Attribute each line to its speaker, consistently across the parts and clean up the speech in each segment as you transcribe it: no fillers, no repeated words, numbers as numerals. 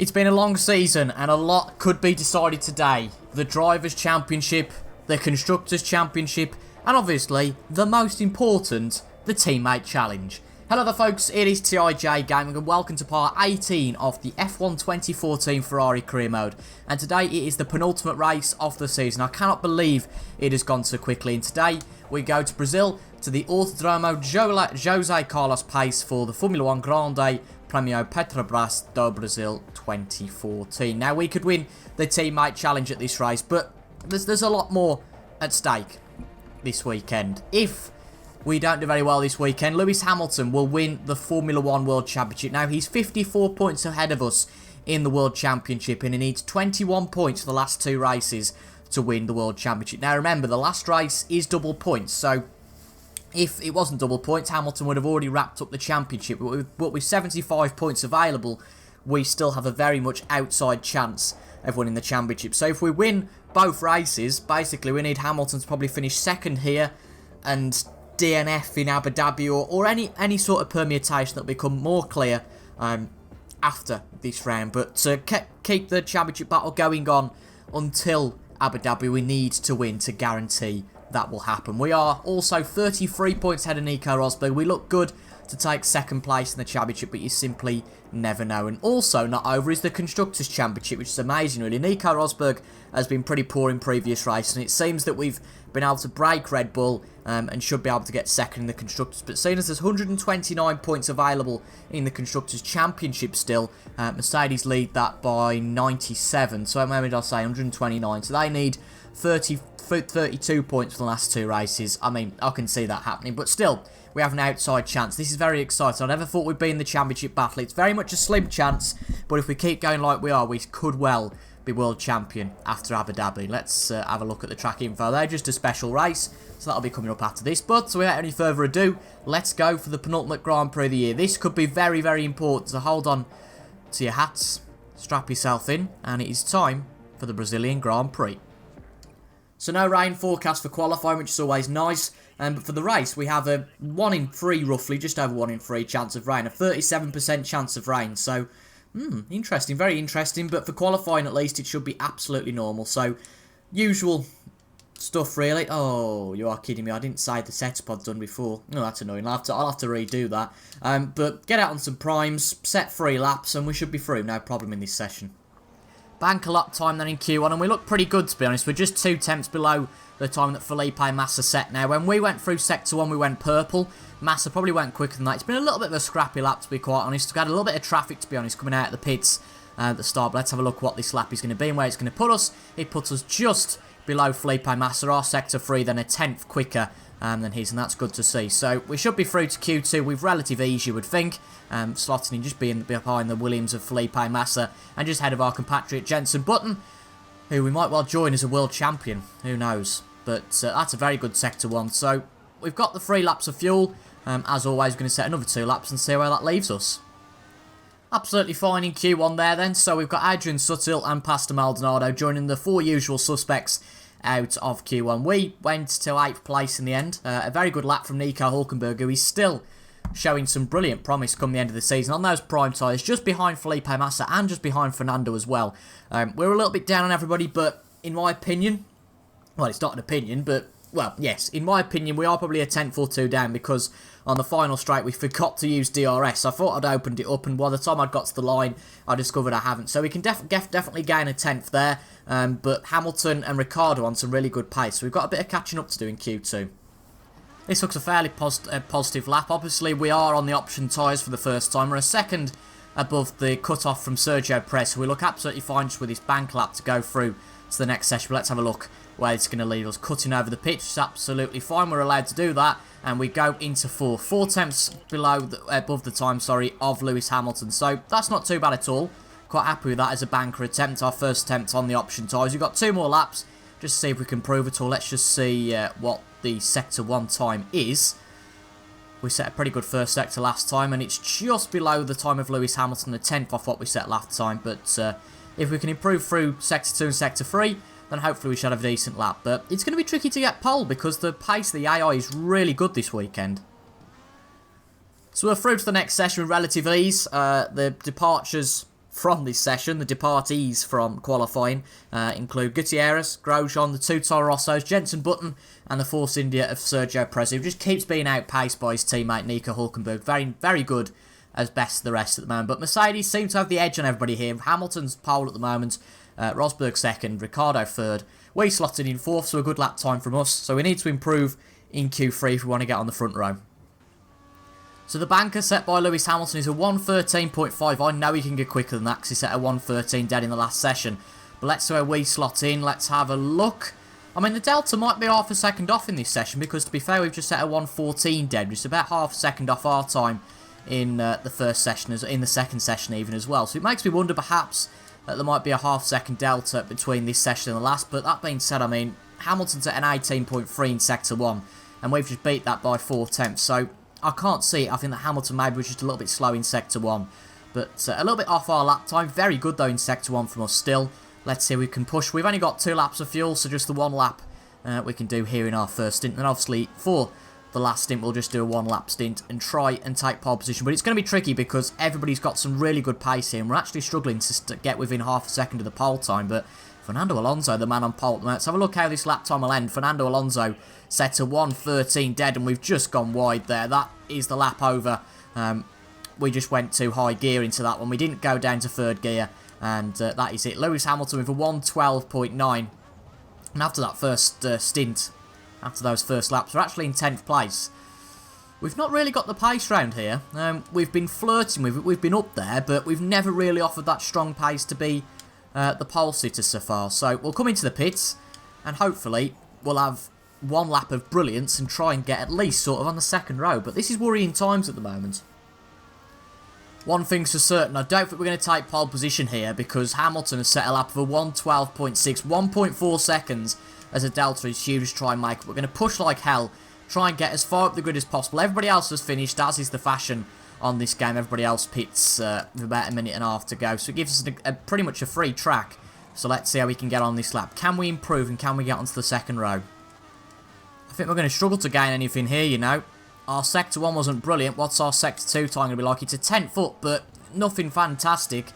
Speaker 1: It's been a long season and a lot could be decided today. The Drivers' Championship, the Constructors' Championship, and obviously, the most important, the Teammate Challenge. Hello there folks, it is TIJ Gaming and welcome to part 18 of the F1 2014 Ferrari Career Mode. And today it is the penultimate race of the season. I cannot believe it has gone so quickly. And today we go to Brazil to the Autódromo José Carlos Pace for the Formula 1 Grande Prêmio Petrobras do Brasil 2014. Now we could win the Teammate Challenge at this race, but there's a lot more at stake this weekend. If we don't do very well this weekend, Lewis Hamilton will win the Formula 1 World Championship. Now, he's 54 points ahead of us in the World Championship, and he needs 21 points for the last two races to win the World Championship. Now, remember, the last race is double points, so if it wasn't double points, Hamilton would have already wrapped up the championship. But with 75 points available, we still have a very much outside chance of winning the championship. So if we win both races, basically we need Hamilton to probably finish second here and DNF in Abu Dhabi or any sort of permutation that will become more clear after this round. But to keep the championship battle going on until Abu Dhabi, we need to win to guarantee that will happen. We are also 33 points ahead of Nico Rosberg. We look good to take second place in the championship, but you simply never know. And also not over is the Constructors' Championship, which is amazing really. Nico Rosberg has been pretty poor in previous races, and it seems that we've been able to break Red Bull and should be able to get second in the Constructors. But seeing as there's 129 points available in the Constructors' Championship still, Mercedes lead that by 97. So how many did I say? 129. So they need 32 points for the last two races. I mean, I can see that happening, but still, we have an outside chance. This is very exciting. I never thought we'd be in the championship battle. It's very much a slim chance, but if we keep going like we are, we could well be world champion after Abu Dhabi. Let's have a look at the track info there. Just a special race, so that'll be coming up after this. But without any further ado, let's go for the penultimate Grand Prix of the year. This could be very, very important, so hold on to your hats, strap yourself in, and it is time for the Brazilian Grand Prix. So no rain forecast for qualifying, which is always nice. But for the race, we have a 1 in 3, roughly, just over 1 in 3 chance of rain. A 37% chance of rain. So, interesting, very interesting. But for qualifying, at least, it should be absolutely normal. So, usual stuff, really. Oh, you are kidding me. I didn't say the setup I'd done before. No, that's annoying. I'll have to redo that. But get out on some primes, set 3 laps, and we should be through. No problem in this session. Banker lap time then in Q1, and we look pretty good to be honest. We're just 2 tenths below the time that Felipe Massa set now. When we went through Sector 1, we went purple. Massa probably went quicker than that. It's been a little bit of a scrappy lap to be quite honest. We've had a little bit of traffic to be honest coming out of the pits at the start. But let's have a look what this lap is going to be and where it's going to put us. It puts us just below Felipe Massa. Our Sector 3 then a 10th quicker than his, and that's good to see. So we should be through to Q2 with relative ease, you would think. Slotting in just being behind the Williams of Felipe Massa and just ahead of our compatriot Jenson Button, who we might well join as a world champion. Who knows? But that's a very good Sector 1. So we've got the 3 laps of fuel. As always, we're going to set another 2 laps and see where that leaves us. Absolutely fine in Q1 there then. So we've got Adrian Sutil and Pastor Maldonado joining the 4 usual suspects out of Q1. We went to 8th place in the end. A very good lap from Nico Hülkenberg, who is still showing some brilliant promise come the end of the season on those prime tyres, just behind Felipe Massa and just behind Fernando as well. We're a little bit down on everybody, but in my opinion, well, it's not an opinion, but, well, yes, in my opinion, we are probably a 10th or 2 down because on the final straight we forgot to use DRS. I thought I'd opened it up, and by the time I'd got to the line, I discovered I haven't. So we can definitely gain a 10th there, but Hamilton and Ricciardo on some really good pace. So we've got a bit of catching up to do in Q2. This looks a fairly positive lap. Obviously, we are on the option tyres for the first time. We're a second above the cut-off from Sergio Perez, so we look absolutely fine just with this bank lap to go through to the next session. But let's have a look where it's going to lead us. Cutting over the pitch is absolutely fine. We're allowed to do that, and we go into 4 tenths above the time, of Lewis Hamilton. So that's not too bad at all. Quite happy with that as a banker attempt. Our first attempt on the option tyres. We've got 2 more laps just to see if we can prove it all. Let's just see what the Sector 1 time is. We set a pretty good first sector last time, and it's just below the time of Lewis Hamilton, a 10th off what we set last time. But if we can improve through Sector 2 and Sector 3, then hopefully we should have a decent lap. But it's going to be tricky to get pole because the pace of the AI is really good this weekend. So we're through to the next session with relative ease. The departures from this session. The departees from qualifying include Gutierrez, Grosjean, the two Toro Rossos, Jenson Button, and the Force India of Sergio Perez, who just keeps being outpaced by his teammate Nico Hülkenberg. Very, very good as best of the rest at the moment. But Mercedes seem to have the edge on everybody here. Hamilton's pole at the moment, Rosberg second, Ricciardo third. We slotted in fourth, so a good lap time from us. So we need to improve in Q3 if we want to get on the front row. So the banker set by Lewis Hamilton is a 1:13.5. I know he can get quicker than that because he set a 1:13 dead in the last session. But let's see where we slot in. Let's have a look. I mean, the delta might be half a second off in this session because, to be fair, we've just set a 1:14 dead, which is about half a second off our time in the first session, in the second session even as well. So it makes me wonder perhaps that there might be a half second delta between this session and the last. But that being said, I mean, Hamilton's at an 18.3 in Sector 1, and we've just beat that by 4/10. So I can't see it. I think that Hamilton maybe was just a little bit slow in Sector 1. But a little bit off our lap time. Very good, though, in Sector 1 from us still. Let's see if we can push. We've only got 2 laps of fuel, so just the 1 lap we can do here in our first stint. And obviously, for the last stint, we'll just do a 1 lap stint and try and take pole position. But it's going to be tricky because everybody's got some really good pace here. And we're actually struggling to get within half a second of the pole time. But Fernando Alonso, the man on pole, let's have a look how this lap time will end. Fernando Alonso set a 1:13 dead, and we've just gone wide there. That is the lap over. We just went too high gear into that one. We didn't go down to third gear, and that is it. Lewis Hamilton with a 1:12.9. And after that first stint, after those first laps, we're actually in 10th place. We've not really got the pace round here. We've been flirting with it. We've been up there, but we've never really offered that strong pace to be the pole sitter so far. So we'll come into the pits, and hopefully we'll have 1 lap of brilliance and try and get at least sort of on the second row. But this is worrying times at the moment. One thing's for certain, I don't think we're going to take pole position here because Hamilton has set a lap of a 1:12.6, 1.4 seconds as a delta is huge to try and make. We're going to push like hell, try and get as far up the grid as possible. Everybody else has finished, as is the fashion on this game. Everybody else pits with about a minute and a half to go, so it gives us pretty much a free track. So let's see how we can get on this lap. Can we improve and can we get onto the second row? I think we're going to struggle to gain anything here, you know. Our Sector 1 wasn't brilliant. What's our Sector 2 time going to be like? It's a 10th up, but nothing fantastic.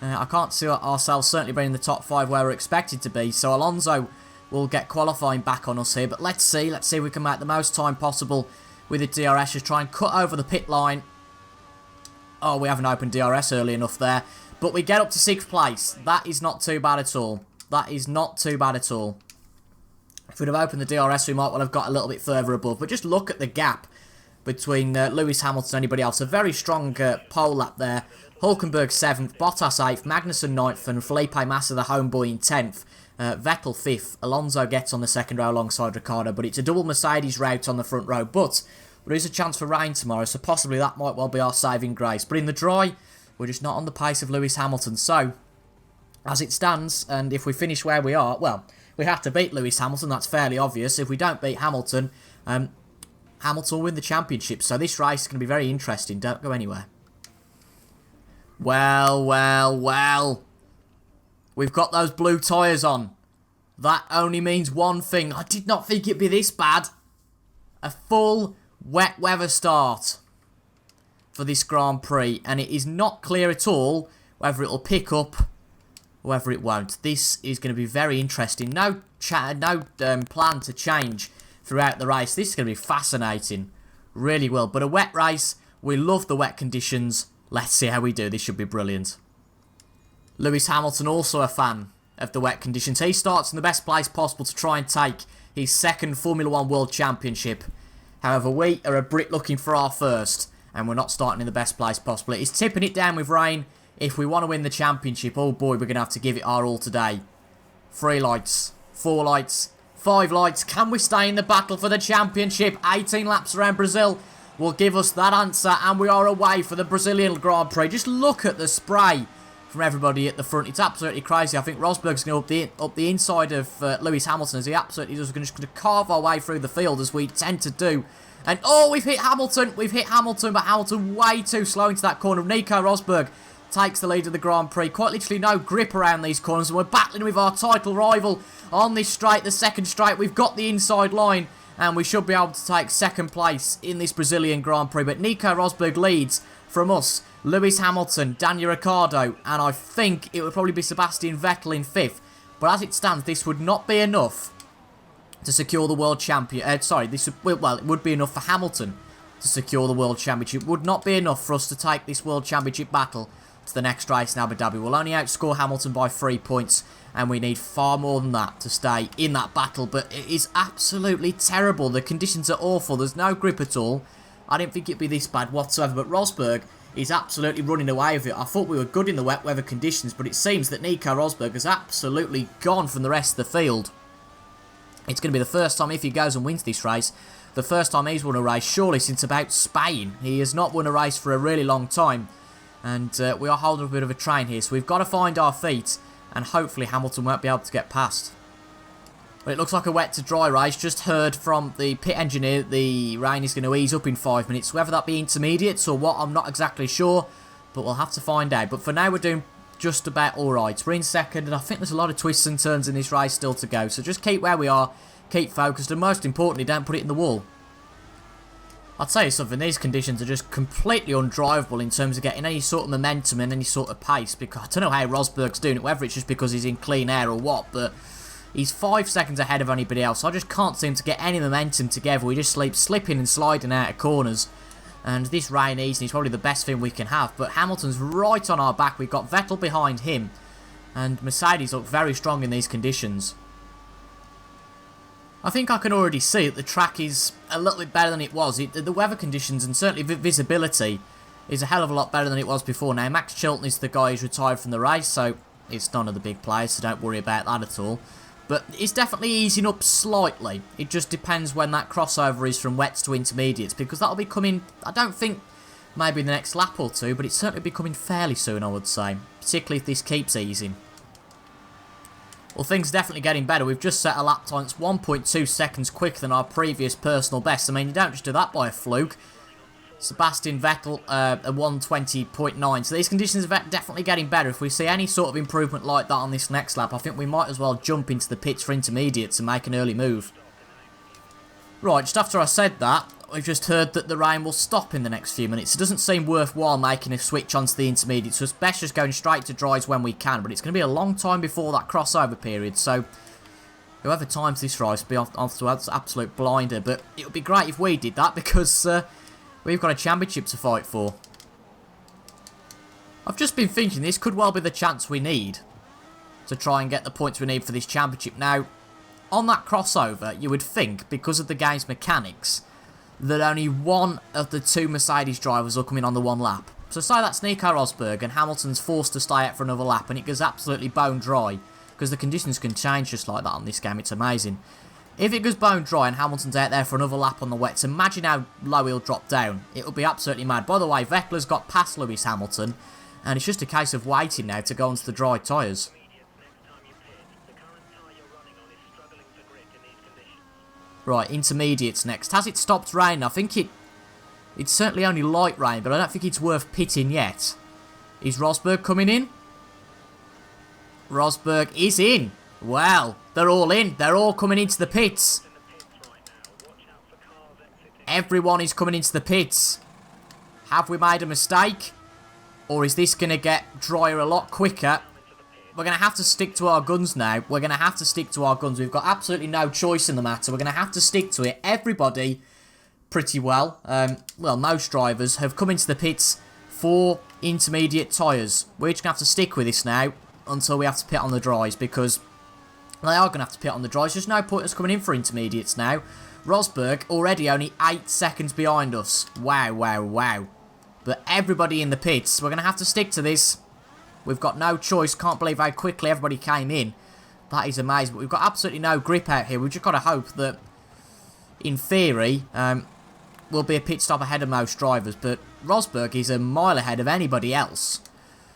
Speaker 1: I can't see ourselves certainly being in the top 5 where we're expected to be. So Alonso will get qualifying back on us here. But let's see. Let's see if we can make the most time possible with the DRS. Just try and cut over the pit line. Oh, we haven't opened DRS early enough there. But we get up to 6th place. That is not too bad at all. That is not too bad at all. If we'd have opened the DRS, we might well have got a little bit further above. But just look at the gap between Lewis Hamilton and anybody else. A very strong pole lap there. Hülkenberg 7th, Bottas 8th, Magnussen 9th, and Felipe Massa, the homeboy, in 10th. Vettel 5th. Alonso gets on the second row alongside Ricciardo, but it's a double Mercedes route on the front row. But there is a chance for rain tomorrow, so possibly that might well be our saving grace. But in the dry, we're just not on the pace of Lewis Hamilton. So, as it stands, and if we finish where we are, well, we have to beat Lewis Hamilton, that's fairly obvious. If we don't beat Hamilton, Hamilton will win the championship. So this race is going to be very interesting. Don't go anywhere. Well, well, well. We've got those blue tyres on. That only means one thing. I did not think it'd be this bad. A full wet weather start for this Grand Prix. And it is not clear at all whether it'll pick up or whether it won't. This is going to be very interesting. No plan to change throughout the race. This is going to be fascinating. Really will. But a wet race. We love the wet conditions. Let's see how we do. This should be brilliant. Lewis Hamilton also a fan of the wet conditions. He starts in the best place possible to try and take his second Formula 1 World Championship. However, we are a Brit looking for our first, and we're not starting in the best place possible. It's tipping it down with rain. If we want to win the championship, oh boy, we're going to have to give it our all today. 3 lights, 4 lights, 5 lights. Can we stay in the battle for the championship? 18 laps around Brazil will give us that answer, and we are away for the Brazilian Grand Prix. Just look at the spray from everybody at the front. It's absolutely crazy. I think Rosberg's going to up the inside of Lewis Hamilton, as he absolutely does. We're just going to carve our way through the field, as we tend to do. And, oh, we've hit Hamilton. We've hit Hamilton, but Hamilton way too slow into that corner. Nico Rosberg takes the lead of the Grand Prix. Quite literally no grip around these corners, and we're battling with our title rival on this straight, the second straight. We've got the inside line, and we should be able to take second place in this Brazilian Grand Prix. But Nico Rosberg leads from us, Lewis Hamilton, Daniel Ricciardo, and I think it would probably be Sebastian Vettel in 5th. But as it stands, this would not be enough to secure the world champion. Well, it would be enough for Hamilton to secure the world championship. It would not be enough for us to take this world championship battle to the next race in Abu Dhabi. We'll only outscore Hamilton by 3 points, and we need far more than that to stay in that battle. But it is absolutely terrible. The conditions are awful. There's no grip at all. I didn't think it'd be this bad whatsoever, but Rosberg is absolutely running away with it. I thought we were good in the wet weather conditions, but it seems that Nico Rosberg has absolutely gone from the rest of the field. It's going to be the first time, if he goes and wins this race, the first time he's won a race, surely since about Spain. He has not won a race for a really long time, and we are holding a bit of a train here, so we've got to find our feet, and hopefully Hamilton won't be able to get past. But it looks like a wet to dry race. Just heard from the pit engineer the rain is going to ease up in 5 minutes. Whether that be intermediates or what, I'm not exactly sure, but we'll have to find out. But for now, we're doing just about alright. We're in second, and I think there's a lot of twists and turns in this race still to go. So just keep where we are, keep focused, and most importantly, don't put it in the wall. I'll tell you something, these conditions are just completely undrivable in terms of getting any sort of momentum and any sort of pace, because I don't know how Rosberg's doing it, whether it's just because he's in clean air or what, but he's 5 seconds ahead of anybody else. I just can't seem to get any momentum together. We just keep slipping and sliding out of corners. And this rain easing is probably the best thing we can have. But Hamilton's right on our back. We've got Vettel behind him. And Mercedes look very strong in these conditions. I think I can already see that the track is a little bit better than it was. The weather conditions and certainly visibility is a hell of a lot better than it was before. Now, Max Chilton is the guy who's retired from the race, so it's none of the big players, so don't worry about that at all. But it's definitely easing up slightly. It just depends when that crossover is from wets to intermediates, because that'll be coming, I don't think, maybe in the next lap or two, but it's certainly be coming fairly soon, I would say. Particularly if this keeps easing. Well, things are definitely getting better. We've just set a lap time that's 1.2 seconds quicker than our previous personal best. I mean, you don't just do that by a fluke. Sebastian Vettel, a 120.9. So these conditions are definitely getting better. If we see any sort of improvement like that on this next lap, I think we might as well jump into the pits for intermediates and make an early move. Right, just after I said that, we've just heard that the rain will stop in the next few minutes. It doesn't seem worthwhile making a switch onto the intermediates, so it's best just going straight to dries when we can. But it's going to be a long time before that crossover period, so whoever times this race will be off to an absolute blinder. But it would be great if we did that, because we've got a championship to fight for. I've just been thinking this could well be the chance we need to try and get the points we need for this championship. Now, on that crossover, you would think, because of the game's mechanics, that only one of the 2 Mercedes drivers will come in on the one lap. So say that's Nico Rosberg and Hamilton's forced to stay out for another lap and it goes absolutely bone dry, because the conditions can change just like that on this game. It's amazing. If it goes bone dry and Hamilton's out there for another lap on the wets, imagine how low he'll drop down. It would be absolutely mad. By the way, Vettel's got past Lewis Hamilton, and it's just a case of waiting now to go onto the dry tyres. Right, intermediates next. Has it stopped raining? I think it's certainly only light rain, but I don't think it's worth pitting yet. Is Rosberg coming in? Rosberg is in. Well, they're all in. They're all coming into the pits. Everyone is coming into the pits. Have we made a mistake? Or is this going to get drier a lot quicker? We're going to have to stick to our guns now. We're going to have to stick to our guns. We've got absolutely no choice in the matter. We're going to have to stick to it. Everybody, pretty well, well, most drivers have come into the pits for intermediate tyres. We're just going to have to stick with this now until we have to pit on the dries, because they are going to have to pit on the dries. There's no point us coming in for intermediates now. Rosberg already only 8 seconds behind us. Wow, wow, wow. But everybody in the pits, we're going to have to stick to this. We've got no choice. Can't believe how quickly everybody came in. That is amazing. But we've got absolutely no grip out here. We've just got to hope that, in theory, we'll be a pit stop ahead of most drivers. But Rosberg is a mile ahead of anybody else.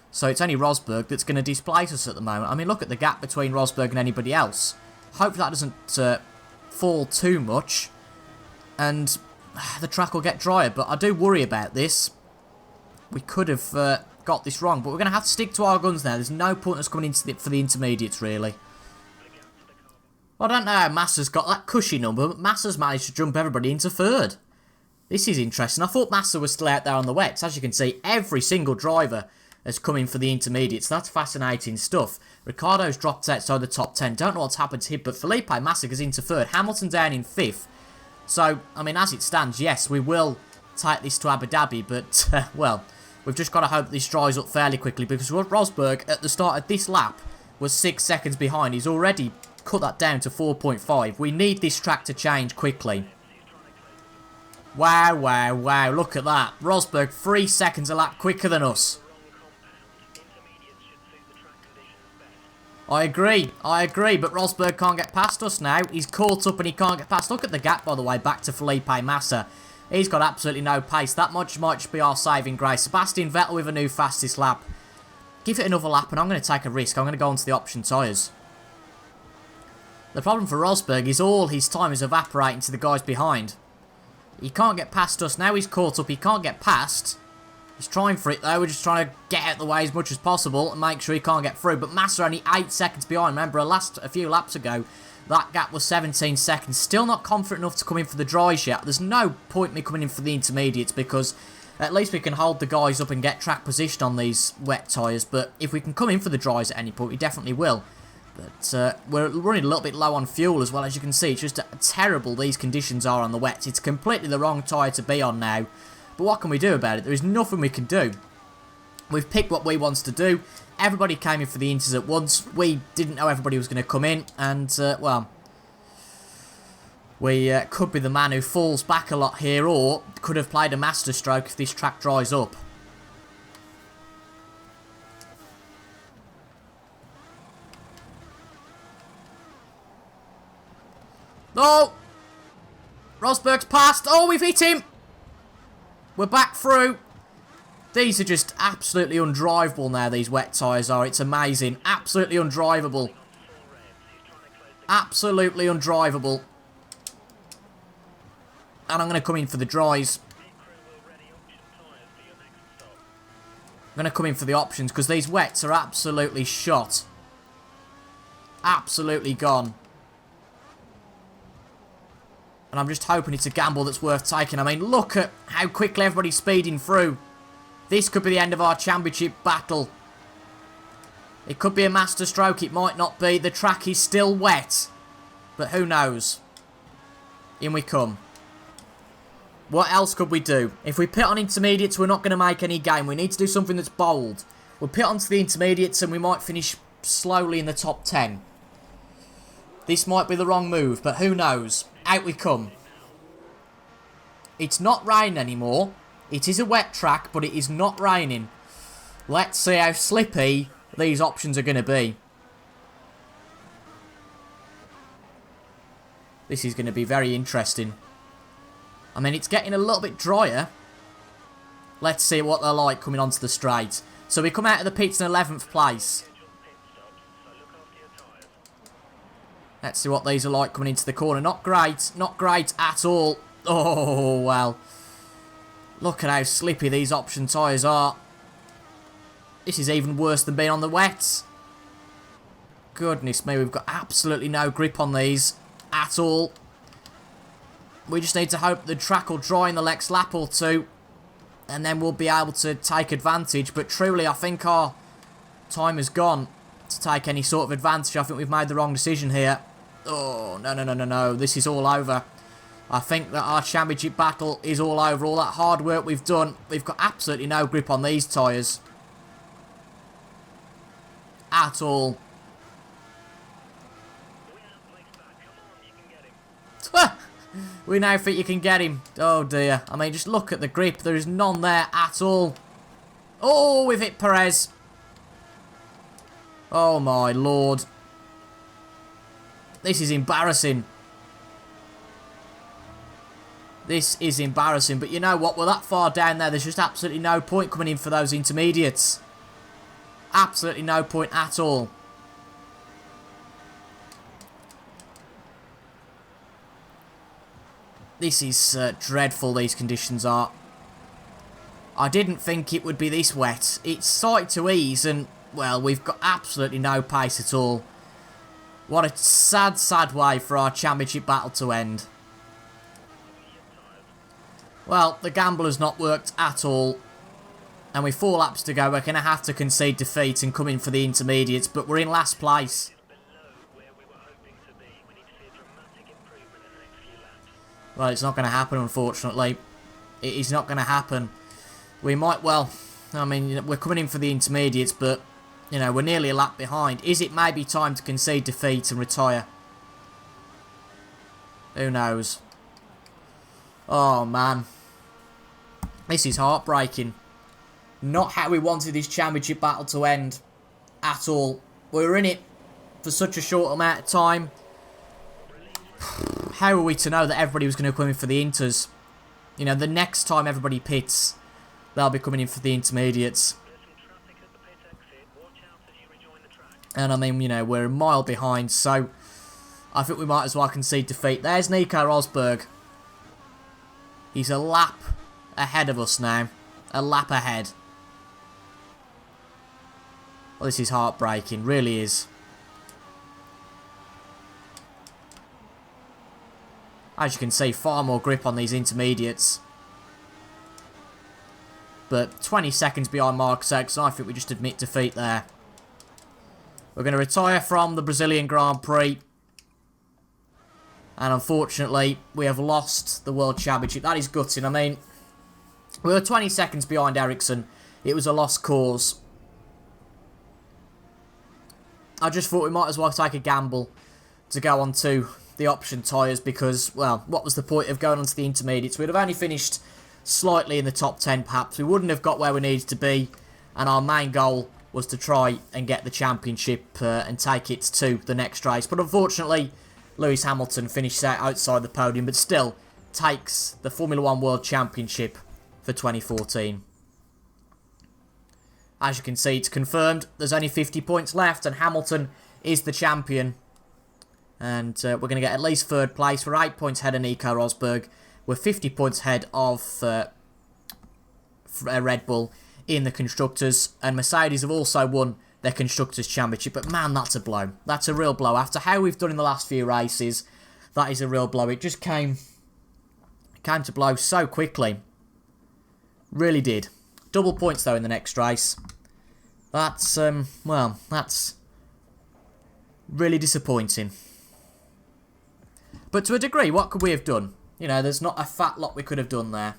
Speaker 1: So it's only Rosberg that's going to displace us at the moment. I mean, look at the gap between Rosberg and anybody else. Hopefully that doesn't fall too much, and the track will get drier. But I do worry about this. We could have got this wrong, but we're going to have to stick to our guns now. There's no point in us coming into for the intermediates, really. Well, I don't know how Massa's got that cushy number, but Massa's managed to jump everybody into third. This is interesting. I thought Massa was still out there on the wets. As you can see, every single driver has come in for the intermediates. That's fascinating stuff. Ricciardo's dropped outside the top 10. Don't know what's happened to him, but Felipe Massa goes into third. Hamilton down in fifth. So, I mean, as it stands, yes, we will take this to Abu Dhabi, but, well, we've just got to hope this dries up fairly quickly, because Rosberg, at the start of this lap, was 6 seconds behind. He's already cut that down to 4.5. We need this track to change quickly. Wow, wow, wow, look at that. Rosberg 3 seconds a lap quicker than us. I agree, but Rosberg can't get past us now. He's caught up and he can't get past. Look at the gap, by the way, back to Felipe Massa. He's got absolutely no pace. That much might be our saving grace. Sebastian Vettel with a new fastest lap. Give it another lap and I'm going to take a risk. I'm going to go onto the option tyres. The problem for Rosberg is all his time is evaporating to the guys behind. He can't get past us. Now he's caught up. He can't get past. He's trying for it though. We're just trying to get out of the way as much as possible and make sure he can't get through. But Massa only 8 seconds behind. Remember, a few laps ago, that gap was 17 seconds. Still not confident enough to come in for the dries yet. There's no point me coming in for the intermediates because at least we can hold the guys up and get track position on these wet tyres. But if we can come in for the dries at any point, we definitely will. But we're running a little bit low on fuel as well. As you can see, it's just terrible these conditions are on the wets. It's completely the wrong tyre to be on now. But what can we do about it? There is nothing we can do. We've picked what we want to do. Everybody came in for the inters at once. We didn't know everybody was going to come in. And, well, we could be the man who falls back a lot here, or could have played a masterstroke if this track dries up. Oh! Rosberg's passed. Oh, we've hit him. We're back through. These are just absolutely undrivable now, these wet tyres are. It's amazing. Absolutely undrivable. Absolutely undrivable. And I'm going to come in for the dries. I'm going to come in for the options because these wets are absolutely shot. Absolutely gone. And I'm just hoping it's a gamble that's worth taking. I mean, look at how quickly everybody's speeding through. This could be the end of our championship battle. It could be a masterstroke, it might not be. The track is still wet. But who knows? In we come. What else could we do? If we pit on intermediates, we're not going to make any gain. We need to do something that's bold. We'll pit onto the intermediates and we might finish slowly in the top 10. This might be the wrong move, but who knows? Out we come. It's not raining anymore. It is a wet track, but it is not raining. Let's see how slippy these options are going to be. This is going to be very interesting. I mean, it's getting a little bit drier. Let's see what they're like coming onto the straight. So we come out of the pits in 11th place. Let's see what these are like coming into the corner. Not great. Not great at all. Oh, well. Look at how slippy these option tyres are. This is even worse than being on the wets. Goodness me, we've got absolutely no grip on these at all. We just need to hope the track will dry in the next lap or two. And then we'll be able to take advantage. But truly, I think our time has gone to take any sort of advantage. I think we've made the wrong decision here. Oh, no, no, no, no, no. This is all over. I think that our championship battle is all over. All that hard work we've done. We've got absolutely no grip on these tyres. At all. We now think you can get him. Oh dear. I mean, just look at the grip. There is none there at all. Oh, we've hit Perez. Oh my lord. This is embarrassing. This is embarrassing. But you know what? We're that far down there. There's just absolutely no point coming in for those intermediates. Absolutely no point at all. This is dreadful, these conditions are. I didn't think it would be this wet. It's starting to ease and, well, we've got absolutely no pace at all. What a sad, sad way for our championship battle to end. Well, the gamble has not worked at all. And with 4 laps to go, we're going to have to concede defeat and come in for the intermediates. But we're in last place. Well, it's not going to happen, unfortunately. It is not going to happen. We might, well, I mean, we're coming in for the intermediates, but, you know, we're nearly a lap behind. Is it maybe time to concede defeat and retire? Who knows? Oh, man. This is heartbreaking. Not how we wanted this championship battle to end at all. We were in it for such a short amount of time. How are we to know that everybody was going to come in for the inters? You know, the next time everybody pits, they'll be coming in for the intermediates. And I mean, you know, we're a mile behind, so I think we might as well concede defeat. There's Nico Rosberg. He's a lap ahead of us now. A lap ahead. Well, this is heartbreaking, really is. As you can see, far more grip on these intermediates. But 20 seconds behind Marcus X, I think we just admit defeat there. We're going to retire from the Brazilian Grand Prix. And unfortunately, we have lost the World Championship. That is gutting. I mean, we were 20 seconds behind Ericsson. It was a lost cause. I just thought we might as well take a gamble to go on to the option tyres because, well, what was the point of going on to the intermediates? We'd have only finished slightly in the top 10 perhaps. We wouldn't have got where we needed to be, and our main goal was to try and get the championship and take it to the next race. But unfortunately, Lewis Hamilton finished out outside the podium, but still takes the Formula 1 World Championship for 2014. As you can see, it's confirmed. There's only 50 points left, and Hamilton is the champion. And we're going to get at least 3rd place. We're 8 points ahead of Nico Rosberg. We're 50 points ahead of Red Bull in the Constructors. And Mercedes have also won their Constructors' Championship. But man, that's a blow. That's a real blow. After how we've done in the last few races, that is a real blow. It just came to blow so quickly. Really did. Double points, though, in the next race. That's, well, that's really disappointing. But to a degree, what could we have done? You know, there's not a fat lot we could have done there.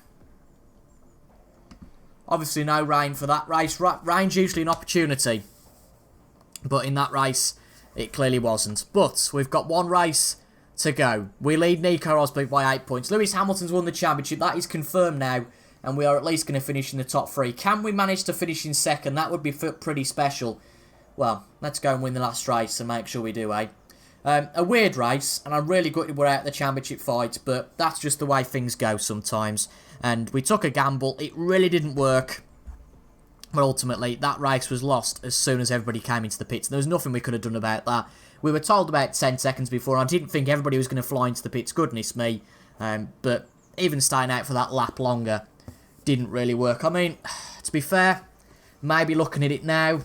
Speaker 1: Obviously, no rain for that race. Rain's usually an opportunity. But in that race, it clearly wasn't. But we've got 1 race to go. We lead Nico Rosberg by 8 points. Lewis Hamilton's won the championship. That is confirmed now. And we are at least going to finish in the top 3. Can we manage to finish in 2nd? That would be pretty special. Well, let's go and win the last race and make sure we do, eh? A weird race, and I'm really gutted we're out of the championship fight, but that's just the way things go sometimes. And we took a gamble. It really didn't work. But ultimately, that race was lost as soon as everybody came into the pits. There was nothing we could have done about that. We were told about 10 seconds before, and I didn't think everybody was going to fly into the pits. Goodness me. But even staying out for that lap longer didn't really work. I mean, to be fair, maybe looking at it now,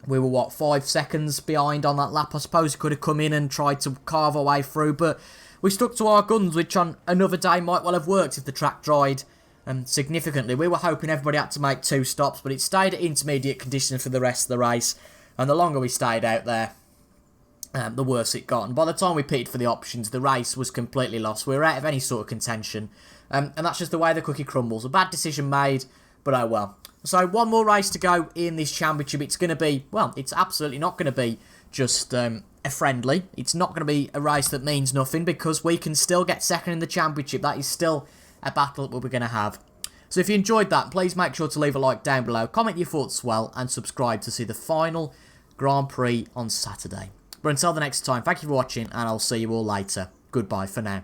Speaker 1: we were, what, 5 seconds behind on that lap. I suppose we could have come in and tried to carve our way through, but we stuck to our guns, which on another day might well have worked if the track dried significantly. We were hoping everybody had to make 2 stops, but it stayed at intermediate conditions for the rest of the race, and the longer we stayed out there, the worse it got. And by the time we pitted for the options, the race was completely lost. We were out of any sort of contention, and that's just the way the cookie crumbles. A bad decision made, but oh well. So 1 more race to go in this championship. It's going to be, well, it's absolutely not going to be just a friendly. It's not going to be a race that means nothing because we can still get 2nd in the championship. That is still a battle that we're going to have. So if you enjoyed that, please make sure to leave a like down below, comment your thoughts as well, and subscribe to see the final Grand Prix on Saturday. But until the next time, thank you for watching, and I'll see you all later. Goodbye for now.